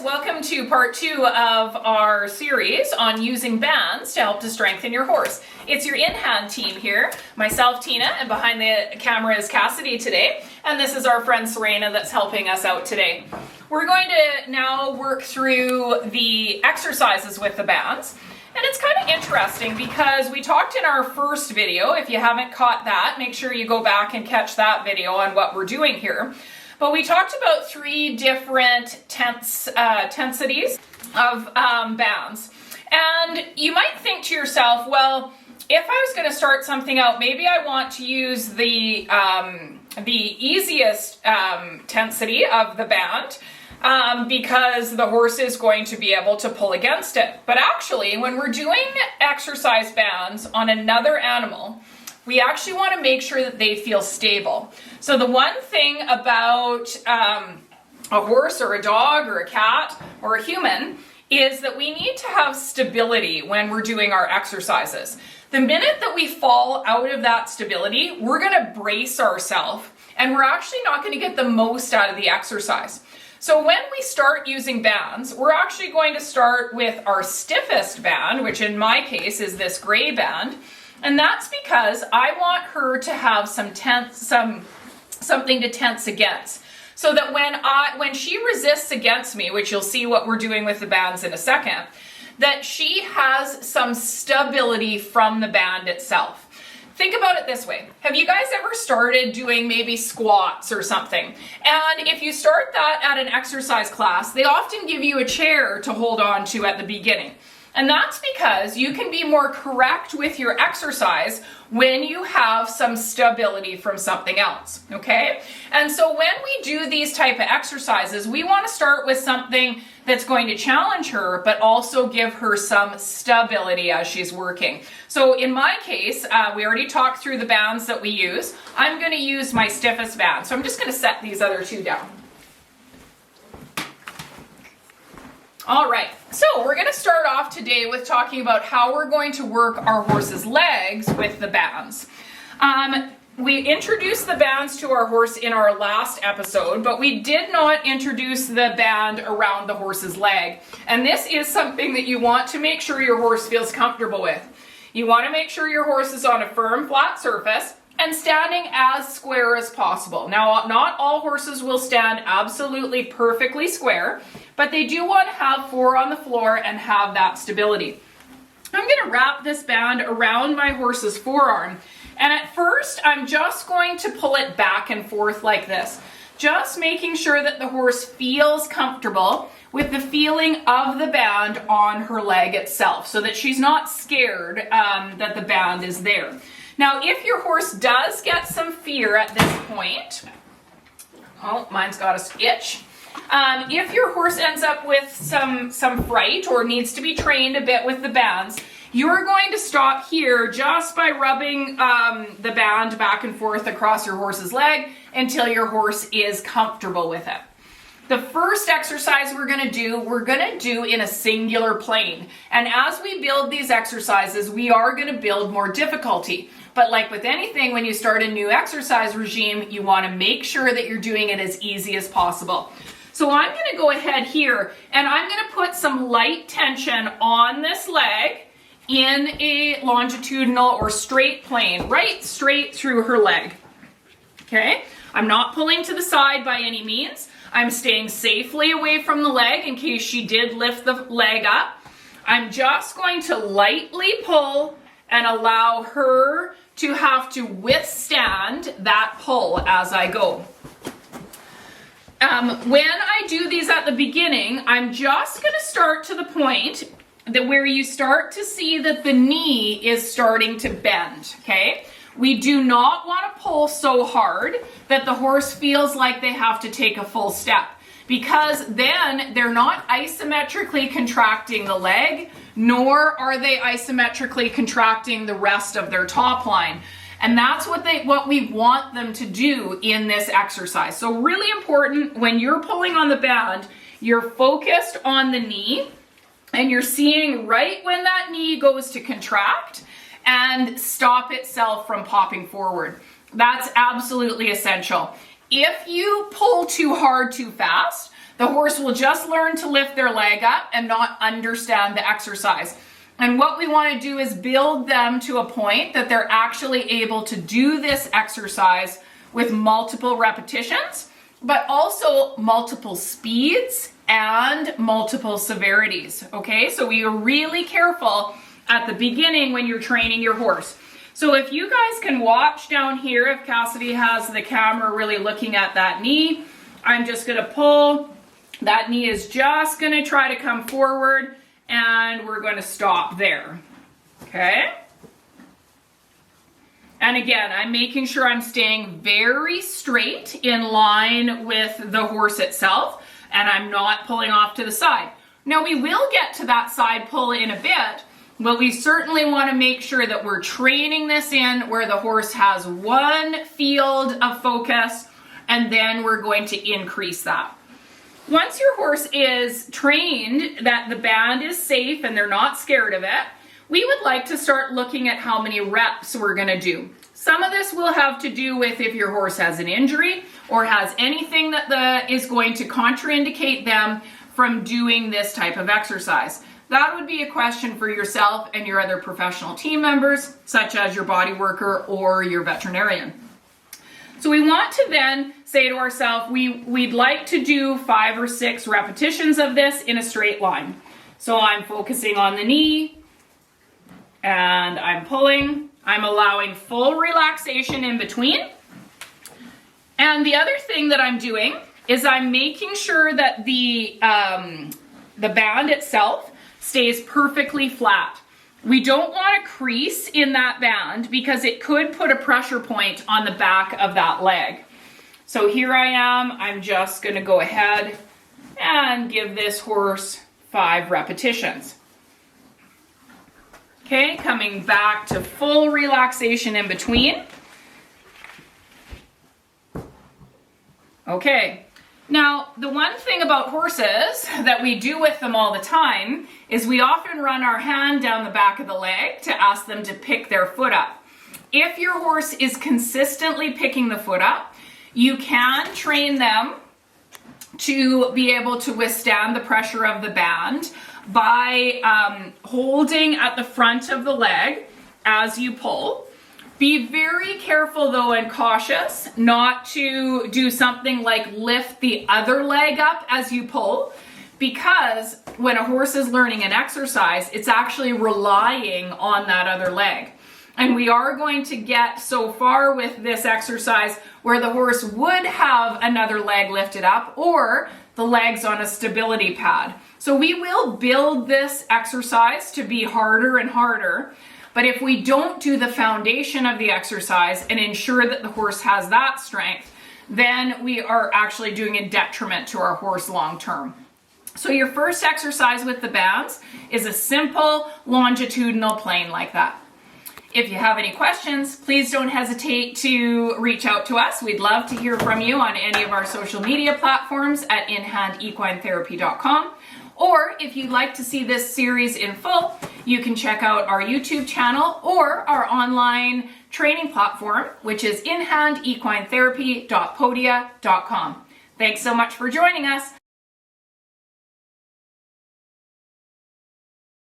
welcome to part 2 of our series on using bands to help to strengthen your horse. It's your in-hand team here, myself Tina, and behind the camera is Cassidy today, and this is our friend Serena that's helping us out today. We're going to now work through the exercises with the bands, and it's kind of interesting because we talked in our first video. If you haven't caught that, make sure you go back and catch that video on what we're doing here. But we talked about 3 different tensities of bands. And you might think to yourself, well, if I was going to start something out, maybe I want to use the easiest tensity of the band because the horse is going to be able to pull against it. But actually, when we're doing exercise bands on another animal, we actually want to make sure that they feel stable. So the one thing about a horse or a dog or a cat or a human is that we need to have stability when we're doing our exercises. The minute that we fall out of that stability, we're going to brace ourselves and we're actually not going to get the most out of the exercise. So when we start using bands, we're actually going to start with our stiffest band, which in my case is this gray band. And that's because I want her to have something to tense against. So that when she resists against me, which you'll see what we're doing with the bands in a second, that she has some stability from the band itself. Think about it this way. Have you guys ever started doing maybe squats or something? And if you start that at an exercise class, they often give you a chair to hold on to at the beginning. And that's because you can be more correct with your exercise when you have some stability from something else, okay? And so when we do these type of exercises, we want to start with something that's going to challenge her, but also give her some stability as she's working. So in my case, we already talked through the bands that we use. I'm going to use my stiffest band. So I'm just going to set these other 2 down. All right, so we're going to start off today with talking about how we're going to work our horse's legs with the bands. We introduced the bands to our horse in our last episode, but we did not introduce the band around the horse's leg. And this is something that you want to make sure your horse feels comfortable with. You want to make sure your horse is on a firm, flat surface and standing as square as possible. Now, not all horses will stand absolutely perfectly square, but they do want to have 4 on the floor and have that stability. I'm going to wrap this band around my horse's forearm, and at first I'm just going to pull it back and forth like this, just making sure that the horse feels comfortable with the feeling of the band on her leg itself, so that she's not scared that the band is there. Now, if your horse does get some fear at this point, oh, mine's got a itch. If your horse ends up with some fright or needs to be trained a bit with the bands, you're going to stop here just by rubbing the band back and forth across your horse's leg until your horse is comfortable with it. The first exercise we're going to do in a singular plane. And as we build these exercises, we are going to build more difficulty. But like with anything, when you start a new exercise regime, you want to make sure that you're doing it as easy as possible. So I'm going to go ahead here and I'm going to put some light tension on this leg in a longitudinal or straight plane, right straight through her leg. Okay? I'm not pulling to the side by any means. I'm staying safely away from the leg in case she did lift the leg up. I'm just going to lightly pull and allow her to have to withstand that pull as I go. When I do these at the beginning, I'm just going to start to the point that where you start to see that the knee is starting to bend, okay? We do not want to pull so hard that the horse feels like they have to take a full step, because then they're not isometrically contracting the leg, nor are they isometrically contracting the rest of their top line. And that's what we want them to do in this exercise. So really important, when you're pulling on the band, you're focused on the knee and you're seeing right when that knee goes to contract and stop itself from popping forward. That's absolutely essential. If you pull too hard too fast, the horse will just learn to lift their leg up and not understand the exercise. And what we want to do is build them to a point that they're actually able to do this exercise with multiple repetitions, but also multiple speeds and multiple severities, okay? So we are really careful at the beginning when you're training your horse. So if you guys can watch down here, if Cassidy has the camera really looking at that knee, I'm just gonna pull. That knee is just gonna try to come forward, and we're going to stop there, okay? And again, I'm making sure I'm staying very straight in line with the horse itself, and I'm not pulling off to the side. Now, we will get to that side pull in a bit, but we certainly want to make sure that we're training this in where the horse has one field of focus, and then we're going to increase that. Once your horse is trained that the band is safe and they're not scared of it, we would like to start looking at how many reps we're going to do. Some of this will have to do with if your horse has an injury or has anything that is going to contraindicate them from doing this type of exercise. That would be a question for yourself and your other professional team members, such as your body worker or your veterinarian. So we want to then say to ourselves, we'd like to do 5 or 6 repetitions of this in a straight line. So I'm focusing on the knee, and I'm pulling. I'm allowing full relaxation in between. And the other thing that I'm doing is I'm making sure that the band itself stays perfectly flat. We don't want a crease in that band because it could put a pressure point on the back of that leg. So here I am, I'm just gonna go ahead and give this horse 5 repetitions. Okay, coming back to full relaxation in between. Okay. Now, the one thing about horses that we do with them all the time is we often run our hand down the back of the leg to ask them to pick their foot up. If your horse is consistently picking the foot up, you can train them to be able to withstand the pressure of the band by holding at the front of the leg as you pull. Be very careful though and cautious not to do something like lift the other leg up as you pull, because when a horse is learning an exercise, it's actually relying on that other leg. And we are going to get so far with this exercise where the horse would have another leg lifted up or the legs on a stability pad. So we will build this exercise to be harder and harder. But if we don't do the foundation of the exercise and ensure that the horse has that strength, then we are actually doing a detriment to our horse long term. So your first exercise with the bands is a simple longitudinal plane like that. If you have any questions, please don't hesitate to reach out to us. We'd love to hear from you on any of our social media platforms at inhandequinetherapy.com. Or if you'd like to see this series in full, you can check out our YouTube channel or our online training platform, which is inhandequinetherapy.podia.com. Thanks so much for joining us.